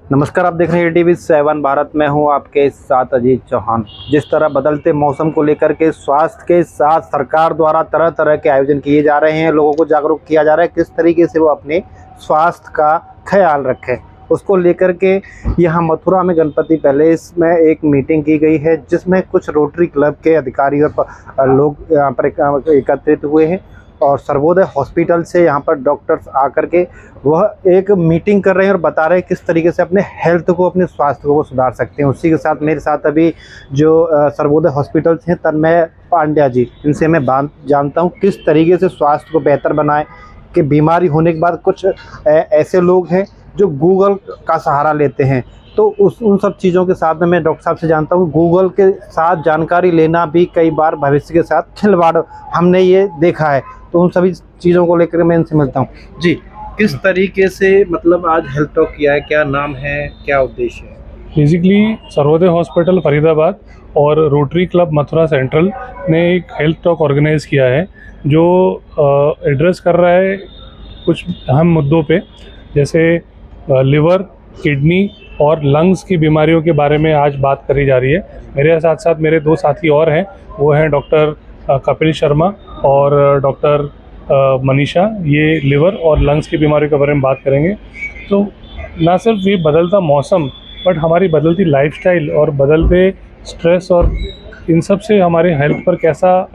नमस्कार, आप देख रहे हैं टीवी 7 भारत में हूं आपके साथ अजीत चौहान। जिस तरह बदलते मौसम को लेकर के स्वास्थ्य के साथ सरकार द्वारा तरह तरह के आयोजन किए जा रहे हैं, लोगों को जागरूक किया जा रहा है किस तरीके से वो अपने स्वास्थ्य का ख्याल रखें, उसको लेकर के यहाँ मथुरा में गणपति पैलेस में एक मीटिंग की गई है, जिसमें कुछ रोटरी क्लब के अधिकारी और लोग यहाँ पर एकत्रित हुए हैं और सर्वोदय हॉस्पिटल से यहाँ पर डॉक्टर्स आकर के वह एक मीटिंग कर रहे हैं और बता रहे हैं किस तरीके से अपने हेल्थ को, अपने स्वास्थ्य को वो सुधार सकते हैं। उसी के साथ मेरे साथ अभी जो सर्वोदय हॉस्पिटल हैं तन्मय पांड्या जी, इनसे मैं जानता हूँ किस तरीके से स्वास्थ्य को बेहतर बनाए कि बीमारी होने के बाद कुछ ऐसे लोग हैं जो गूगल का सहारा लेते हैं, तो उन सब चीज़ों के साथ में मैं डॉक्टर साहब से जानता हूँ गूगल के साथ जानकारी लेना भी कई बार भविष्य के साथ खिलवाड़ हमने ये देखा है, तो उन सभी चीज़ों को लेकर मैं इनसे मिलता हूँ। जी, किस तरीके से मतलब आज हेल्थ टॉक किया है, क्या नाम है, क्या उद्देश्य है? बेसिकली सर्वोदय हॉस्पिटल फरीदाबाद और रोटरी क्लब मथुरा सेंट्रल ने एक हेल्थ टॉक ऑर्गेनाइज़ किया है जो एड्रेस कर रहा है कुछ अहम मुद्दों पे, जैसे लिवर, किडनी और लंग्स की बीमारियों के बारे में आज बात करी जा रही है। मेरे साथ साथ मेरे दो साथी और हैं, वो हैं डॉक्टर कपिल शर्मा और डॉक्टर मनीषा। ये लिवर और लंग्स की बीमारियों के बारे में बात करेंगे। तो ना सिर्फ ये बदलता मौसम बट हमारी बदलती लाइफस्टाइल और बदलते स्ट्रेस और इन सब से हमारे हेल्थ पर कैसा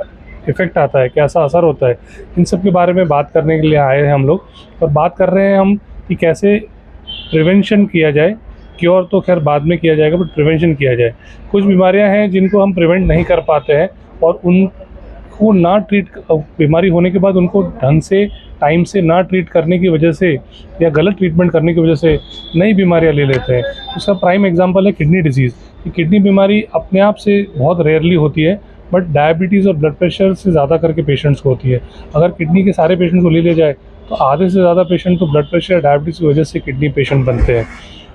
इफ़ेक्ट आता है, कैसा असर होता है, इन सब के बारे में बात करने के लिए आए हैं हम लोग। और बात कर रहे हैं हम कि कैसे प्रिवेंशन किया जाए। क्योर तो खैर बाद में किया जाएगा, बट प्रिवेंशन किया जाए। कुछ बीमारियां हैं जिनको हम प्रिवेंट नहीं कर पाते हैं और उनको ना बीमारी होने के बाद उनको ढंग से टाइम से ना ट्रीट करने की वजह से या गलत ट्रीटमेंट करने की वजह से नई बीमारियां ले लेते हैं। उसका प्राइम एग्जांपल है किडनी डिजीज़। किडनी बीमारी अपने आप से बहुत रेयरली होती है, बट डायबिटीज़ और ब्लड प्रेशर से ज़्यादा करके पेशेंट्स को होती है। अगर किडनी के सारे पेशेंट्स को ले लिया जाए तो आधे से ज़्यादा पेशेंट तो ब्लड प्रेशर या डायबिटीज़ की वजह से किडनी पेशेंट बनते हैं।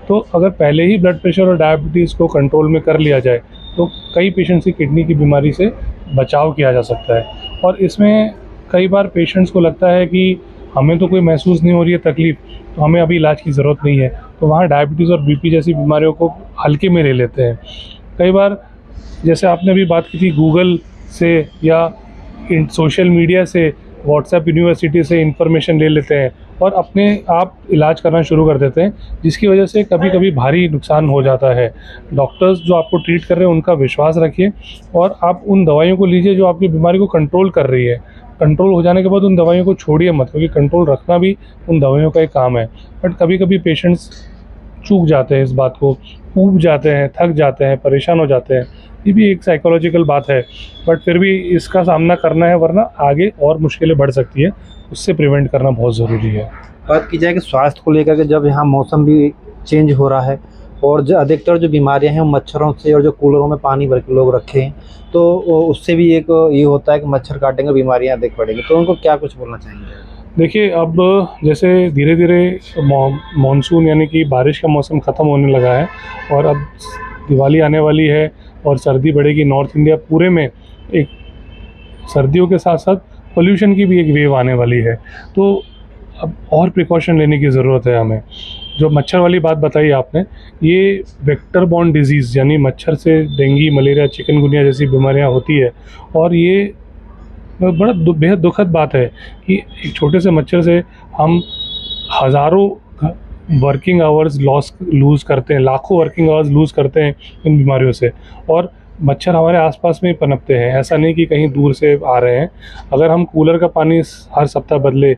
तो अगर पहले ही ब्लड प्रेशर और डायबिटीज़ को कंट्रोल में कर लिया जाए तो कई पेशेंट्स की किडनी की बीमारी से बचाव किया जा सकता है। और इसमें कई बार पेशेंट्स को लगता है कि हमें तो कोई महसूस नहीं हो रही है तकलीफ़, तो हमें अभी इलाज की ज़रूरत नहीं है, तो वहाँ डायबिटीज़ और बीपी जैसी बीमारियों को हल्के में ले लेते हैं। कई बार जैसे आपने अभी बात की थी गूगल से या सोशल मीडिया से, व्हाट्सएप यूनिवर्सिटी से इंफॉर्मेशन ले लेते हैं और अपने आप इलाज करना शुरू कर देते हैं, जिसकी वजह से कभी कभी भारी नुकसान हो जाता है। डॉक्टर्स जो आपको ट्रीट कर रहे हैं उनका विश्वास रखिए और आप उन दवाइयों को लीजिए जो आपकी बीमारी को कंट्रोल कर रही है। कंट्रोल हो जाने के बाद उन दवाइयों को छोड़िए मत, क्योंकि कंट्रोल रखना भी उन दवाइयों का एक काम है। बट कभी कभी पेशेंट्स चूक जाते हैं इस बात को, ऊब जाते हैं, थक जाते हैं, परेशान हो जाते हैं। ये भी एक साइकोलॉजिकल बात है, बट फिर भी इसका सामना करना है, वरना आगे और मुश्किलें बढ़ सकती है। उससे प्रिवेंट करना बहुत ज़रूरी है। बात की जाए कि स्वास्थ्य को लेकर के जब यहाँ मौसम भी चेंज हो रहा है और जो अधिकतर जो बीमारियां हैं वो मच्छरों से, और जो कूलरों में पानी भर के लोग रखे हैं तो उससे भी एक ये होता है कि मच्छर काटेंगे, बीमारियां अधिक बढ़ेंगी, तो उनको क्या कुछ बोलना चाहेंगे? देखिए, अब जैसे धीरे धीरे मानसून यानी कि बारिश का मौसम ख़त्म होने लगा है और अब दिवाली आने वाली है और सर्दी बढ़ेगी। नॉर्थ इंडिया पूरे में एक सर्दियों के साथ साथ पोल्यूशन की भी एक वेव आने वाली है, तो अब और प्रिकॉशन लेने की ज़रूरत है हमें। जो मच्छर वाली बात बताई आपने, ये वेक्टर बॉर्न डिजीज़ यानी मच्छर से डेंगू, मलेरिया, चिकनगुनिया जैसी बीमारियां होती है। और ये बेहद दुखद बात है कि एक छोटे से मच्छर से हम हज़ारों वर्किंग आवर्स लूज़ करते हैं, लाखों वर्किंग आवर्स लूज़ करते हैं इन बीमारियों से। और मच्छर हमारे आसपास में ही पनपते हैं, ऐसा नहीं कि कहीं दूर से आ रहे हैं। अगर हम कूलर का पानी हर सप्ताह बदले,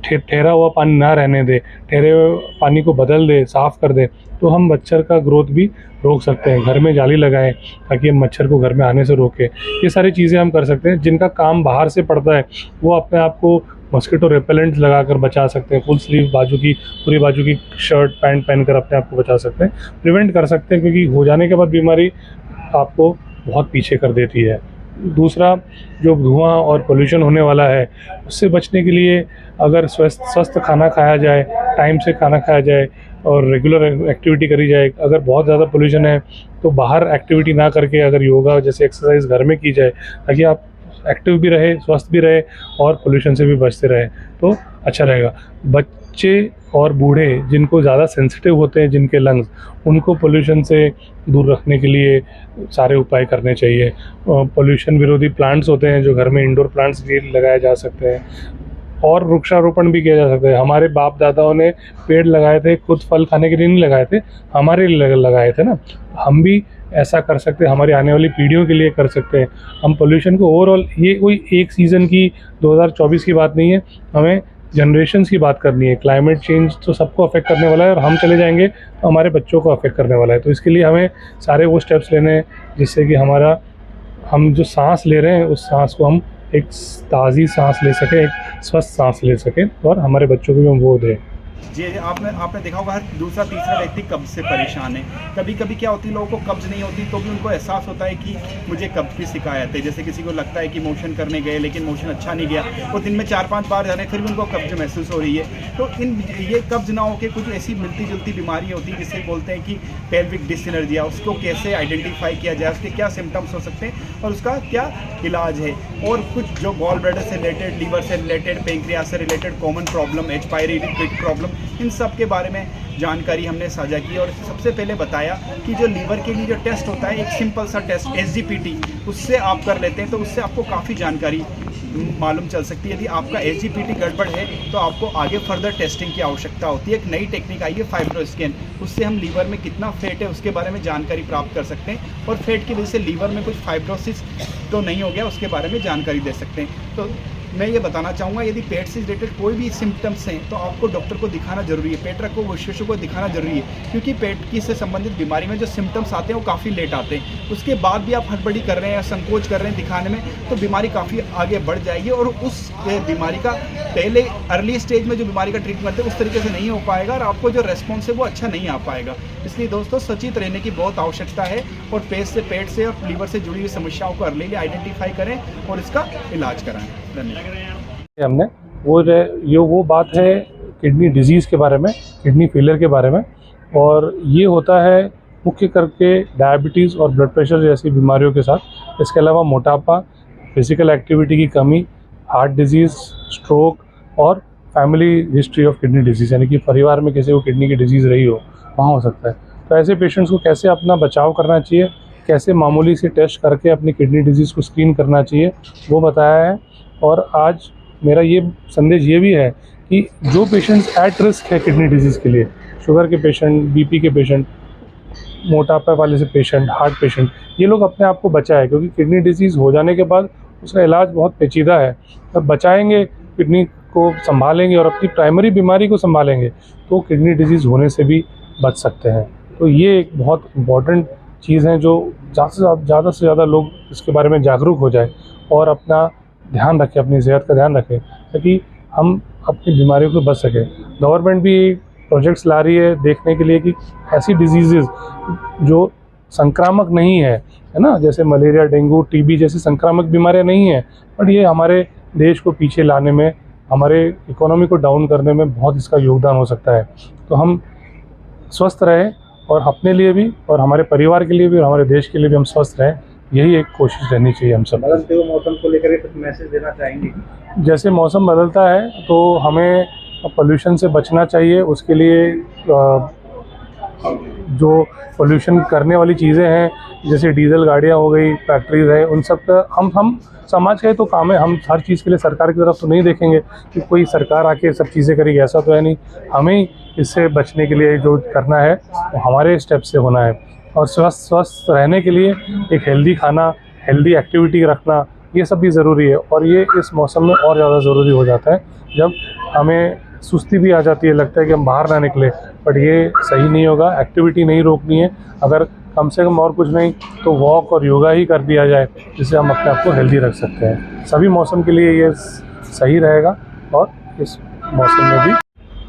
ठहरा हुआ पानी ना रहने दें, ठहरे हुए पानी को बदल दें, साफ़ कर दें, तो हम मच्छर का ग्रोथ भी रोक सकते हैं। घर में जाली लगाएं ताकि हम मच्छर को घर में आने से रोकें। ये सारी चीज़ें हम कर सकते हैं। जिनका काम बाहर से पड़ता है वो अपने आप को मॉस्किटो रिपेलेंट लगाकर बचा सकते हैं। फुल स्लीव पूरी बाजू की शर्ट पैंट पहनकर अपने आप को बचा सकते हैं, प्रिवेंट कर सकते हैं, क्योंकि हो जाने के बाद बीमारी आपको बहुत पीछे कर देती है। दूसरा, जो धुआं और पोल्यूशन होने वाला है उससे बचने के लिए अगर स्वस्थ खाना खाया जाए, टाइम से खाना खाया जाए और रेगुलर एक्टिविटी करी जाए। अगर बहुत ज़्यादा पोल्यूशन है तो बाहर एक्टिविटी ना करके अगर योगा जैसे एक्सरसाइज घर में की जाए, ताकि आप एक्टिव भी रहे, स्वस्थ भी रहे और पोल्यूशन से भी बचते रहे, तो अच्छा रहेगा। बच्चे और बूढ़े जिनको ज़्यादा सेंसिटिव होते हैं जिनके लंग्स, उनको पोल्यूशन से दूर रखने के लिए सारे उपाय करने चाहिए। पोल्यूशन विरोधी प्लांट्स होते हैं जो घर में इंडोर प्लांट्स भी लगाए जा सकते हैं, और वृक्षारोपण भी किया जा सकता है। हमारे बाप दादाओं ने पेड़ लगाए थे, खुद फल खाने के लिए नहीं लगाए थे, हमारे लिए लगाए थे ना। हम भी ऐसा कर सकते हैं, हमारी आने वाली पीढ़ियों के लिए कर सकते हैं। हम पोल्यूशन को ओवरऑल, ये कोई एक सीज़न की 2024 की बात नहीं है, हमें जनरेशन्स की बात करनी है। क्लाइमेट चेंज तो सबको अफेक्ट करने वाला है, और हम चले जाएंगे तो हमारे बच्चों को अफेक्ट करने वाला है। तो इसके लिए हमें सारे वो स्टेप्स लेने हैं जिससे कि हम जो सांस ले रहे हैं उस सांस को हम एक ताज़ी सांस ले सकें, एक स्वस्थ सांस ले सकें, और हमारे बच्चों को भी हम वो दें। जी, आपने देखा होगा हर दूसरा तीसरा व्यक्ति कब्ज से परेशान है। कभी कभी क्या होती है, लोगों को कब्ज नहीं होती तो भी उनको एहसास होता है कि मुझे कब्ज की शिकायत है। जैसे किसी को लगता है कि मोशन करने गए लेकिन मोशन अच्छा नहीं गया, वो दिन में 4-5 बार जाने फिर भी उनको कब्ज महसूस हो रही है। तो ये कब्ज ना हो के कुछ ऐसी मिलती जुलती बीमारी होती है जिसे बोलते हैं कि पेल्विक डिसएनर्जिया। उसको कैसे आइडेंटिफाई किया जाए, उसके क्या सिम्टम्स हो सकते हैं और उसका क्या इलाज है, और कुछ जो गॉल ब्लैडर से रिलेटेड, लीवर से रिलेटेड, पेंक्रियास से रिलेटेड कॉमन प्रॉब्लम, एच पायरी प्रॉब्लम, इन सब के बारे में जानकारी हमने साझा की। और सबसे पहले बताया कि जो लीवर के लिए जो टेस्ट होता है, एक सिंपल सा टेस्ट SGPT, उससे आप कर लेते हैं तो उससे आपको काफ़ी जानकारी मालूम चल सकती है। यदि आपका SGPT गड़बड़ है तो आपको आगे फर्दर टेस्टिंग की आवश्यकता होती है। एक नई टेक्निक आई है फाइब्रोस्कैन, उससे हम लीवर में कितना फेट है उसके बारे में जानकारी प्राप्त कर सकते हैं, और फेट की वजह से लीवर में कुछ फाइब्रोसिस तो नहीं हो गया उसके बारे में जानकारी दे सकते हैं। तो मैं ये बताना चाहूँगा, यदि पेट से रिलेटेड कोई भी सिम्टम्स हैं तो आपको डॉक्टर को दिखाना जरूरी है, पेट रखो विशेषज्ञ को दिखाना जरूरी है, क्योंकि पेट की से संबंधित बीमारी में जो सिम्टम्स आते हैं वो काफ़ी लेट आते हैं। उसके बाद भी आप हड़बड़ी कर रहे हैं या संकोच कर रहे हैं दिखाने में, तो बीमारी काफ़ी आगे बढ़ जाएगी, और उस बीमारी का पहले अर्ली स्टेज में जो बीमारी का ट्रीटमेंट करते हैं उस तरीके से नहीं हो पाएगा, और आपको जो रेस्पॉन्स है वो अच्छा नहीं आ पाएगा। इसलिए दोस्तों सचेत रहने की बहुत आवश्यकता है, और पेट से और लीवर से जुड़ी हुई समस्याओं को अर्ली आइडेंटिफाई करें और इसका इलाज कराएं। धन्यवाद। हमने वो बात है किडनी डिजीज़ के बारे में, किडनी फेलियर के बारे में, और ये होता है मुख्य करके डायबिटीज़ और ब्लड प्रेशर जैसी बीमारियों के साथ। इसके अलावा मोटापा, फिजिकल एक्टिविटी की कमी, हार्ट डिजीज़, स्ट्रोक और family history of kidney disease, यानी कि परिवार में किसी को किडनी की डिजीज़ रही हो, वहाँ हो सकता है। तो ऐसे पेशेंट्स को कैसे अपना बचाव करना चाहिए, कैसे मामूली से टेस्ट करके अपनी किडनी डिजीज़ को स्क्रीन करना चाहिए, वो बताया है। और आज मेरा ये संदेश ये भी है कि जो पेशेंट्स एट रिस्क है किडनी डिजीज़ के लिए, शुगर के पेशेंट, बीपी के पेशेंट, मोटापा वाले से पेशेंट, हार्ट पेशेंट, ये लोग अपने आप को बचाएं, क्योंकि किडनी डिजीज़ हो जाने के बाद उसका इलाज बहुत पेचीदा है। अब बचाएंगे, किडनी को संभालेंगे और अपनी प्राइमरी बीमारी को संभालेंगे तो किडनी डिजीज़ होने से भी बच सकते हैं। तो ये एक बहुत इम्पॉर्टेंट चीज़ है जो ज़्यादा से ज़्यादा लोग इसके बारे में जागरूक हो जाए और अपना ध्यान रखें, अपनी सेहत का ध्यान रखें, ताकि हम अपनी बीमारियों को बच सकें। गवर्नमेंट भी प्रोजेक्ट्स ला रही है देखने के लिए कि ऐसी डिजीज़ेज़ जो संक्रामक नहीं है ना, जैसे मलेरिया, डेंगू, टीबी जैसी संक्रामक बीमारियां नहीं हैं, बट ये हमारे देश को पीछे लाने में, हमारे इकोनॉमी को डाउन करने में बहुत इसका योगदान हो सकता है। तो हम स्वस्थ रहें, और अपने लिए भी और हमारे परिवार के लिए भी और हमारे देश के लिए भी हम स्वस्थ रहें, यही एक कोशिश रहनी चाहिए हम सब। बदलते हुए मौसम को लेकर कुछ मैसेज देना चाहेंगे? जैसे मौसम बदलता है तो हमें पोल्यूशन से बचना चाहिए। उसके लिए जो पोल्यूशन करने वाली चीज़ें हैं, जैसे डीजल गाड़ियाँ हो गई, फैक्ट्रीज है, उन सब का हम समाज का ही तो काम है। हम हर चीज़ के लिए सरकार की तरफ तो नहीं देखेंगे कि कोई सरकार आके सब चीज़ें करेगी, ऐसा तो है नहीं। हमें इससे बचने के लिए जो करना है वो हमारे स्टेप से होना है। और स्वस्थ रहने के लिए एक हेल्दी खाना, हेल्दी एक्टिविटी रखना, ये सब भी ज़रूरी है। और ये इस मौसम में और ज़्यादा ज़रूरी हो जाता है जब हमें सुस्ती भी आ जाती है, लगता है कि हम बाहर ना निकले, बट ये सही नहीं होगा। एक्टिविटी नहीं रोकनी है, अगर कम से कम और कुछ नहीं तो वॉक और योगा ही कर दिया जाए, जिससे हम अपने आप को हेल्दी रख सकते हैं। सभी मौसम के लिए ये सही रहेगा, और इस मौसम में भी।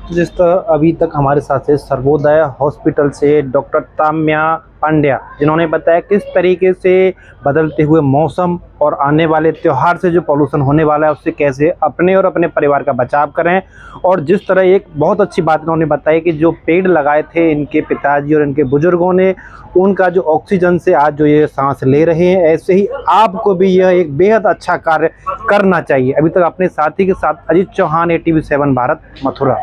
जिस तरह अभी तक हमारे साथ है सर्वोदय हॉस्पिटल से डॉक्टर ताम्या पांड्या, जिन्होंने बताया किस तरीके से बदलते हुए मौसम और आने वाले त्यौहार से जो पॉल्यूशन होने वाला है उससे कैसे अपने और अपने परिवार का बचाव करें। और जिस तरह एक बहुत अच्छी बात इन्होंने बताई कि जो पेड़ लगाए थे इनके पिताजी और इनके बुजुर्गों ने, उनका जो ऑक्सीजन से आज जो ये सांस ले रहे हैं, ऐसे ही आपको भी यह एक बेहद अच्छा कार्य करना चाहिए। अभी तक अपने साथी के साथ अजीत चौहान, ATV7 भारत, मथुरा।